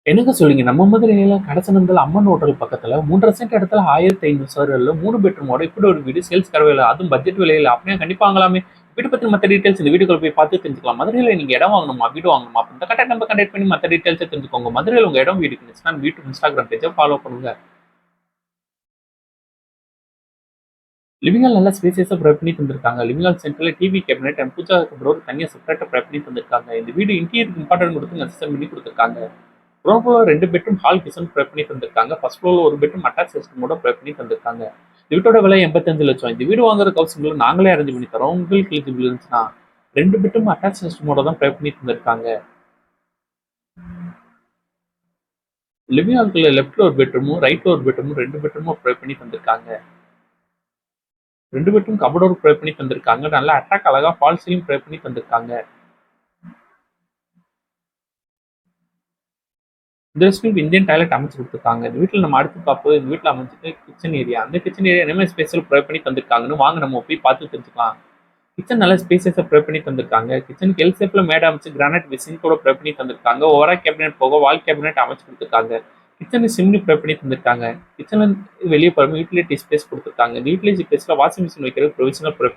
என்னங்க சொல்றீங்க? நம்ம மதுரையில கடச்சனந்தல் அம்மன் ஹோட்டல் பக்கத்துல 3 1/2 சென்ட் இடத்துல 1500 சதுரடில 3 பெட்ரூமோட இப்படி ஒரு வீடு சேல்ஸ்க்கு வரவே இல்ல. அதுவும் பட்ஜெட் விலையில அப்படியே கண்டிப்பா வாங்கலாமே. வீடு பத்தி மத்த டீடைல்ஸ் இந்த வீடியோக்குள்ள போய் பார்த்து தெரிஞ்சுக்கலாம். மதுரையில நீங்க இடம் வாங்கணுமா? வீடு வாங்கணுமா? இந்த கான்டாக்ட் நம்பர் கான்டாக்ட் பண்ணி மத்த டீடைல்ஸ தெரிஞ்சுக்கோங்க. மதுரையில உங்க இடம் வீடு இருந்துச்சுன்னா வீட்டு இன்ஸ்டாகிராம் பேஜ ஃபாலோ பண்ணுங்க. லிவிங் ஹால் நல்லா ஸ்பேசியஸா ப்ரொவைட் பண்ணி தந்திருக்காங்க. லிவிங் ஹால் சென்டர்ல டிவி கேபினெட் அண்ட் பூஜா அப்புறம் ஒரு தனியா செப்பரேட்டா ப்ரொவைட் பண்ணி தந்திருக்காங்க. இந்த வீடு இன்டீரியருக்கு இம்பார்ட்டன்ட் கொடுத்து நெசசரி பண்ணி கொடுத்துருக்காங்க. Ground floor 2 bedroom hall kitchen provide பண்ணி தந்திருக்காங்க. ஃபர்ஸ்ட் ஃப்ளோர்ல ஒரு பெட்ரூம் அட்டாச் சிஸ்டமோட ப்ரொவைட் பண்ணி தந்திருக்காங்க. இந்த வீட்டோட விலை 85 லட்சம். இந்த வீடு வாங்குறதுக்கு ஹவுசிங்ல நாங்களே அரேஞ்ச் பண்ணி தரோம். உங்களுக்கு எலிஜிபிள் இருந்துச்சுன்னா 2 பெட்ரூம் அட்டாச் சிஸ்டமோட தான் ப்ரொவைட் பண்ணி தந்திருக்காங்க. லிவிங் ஹால்குள்ள லெஃப்ட்ல ஒரு பெட்ரூமும் ரைட்ல ஒரு பெட்ரூமும் 2 பெட்ரூமும் ப்ரொவைட் பண்ணி தந்திருக்காங்க. 2 பெட்ரூம் கபோர்டோட ப்ரொவைட் பண்ணி தந்திருக்காங்க. நல்லா அட்ராக்ட் அழகா ஃபால் சீலிங் ப்ரொவைட் பண்ணி தந்திருக்காங்க. இந்த ரெஸ்டாரண்ட் இந்தியன் டாய்லெட் அமைச்சு கொடுத்துருக்காங்க. இந்த வீட்டில் நம்ம அடுத்து பார்ப்போம். இந்த வீட்டில் அமைஞ்சிட்டு கிச்சன் ஏரியா. அந்த கிச்சன் ஏரியா என்ன ஸ்பெஷல் ப்ரொவைட் பண்ணி தந்திருக்காங்கன்னு வாங்க நம்ம போய் பார்த்து தெரிஞ்சுக்கலாம். கிச்சன் நல்ல ஸ்பேசியஸா ப்ரொவைட் பண்ணி தந்திருக்காங்க. கிச்சனுக்கு எல் ஷேப்ல மேட அமைச்சு கிரானைட் விசின் கூட ப்ரொவைட் பண்ணி தந்திருக்காங்க. ஓவரா கேபினெட் போக வால் கேபினெட் அமைச்சு கொடுத்துருக்காங்க. கிச்சனுக்கு சிம்னி ப்ரொவைட் பண்ணி தந்திருக்காங்க. கிச்சன்ல வெளியே போகிற யூட்டிலிட்டி ஸ்பேஸ் கொடுத்துருக்காங்க. இந்த யூட்டிலிட்டி ஸ்பேஸ்ல வாஷிங் மிஷின் வைக்கிற ப்ரொவிஷனல் ப்ரொவைட்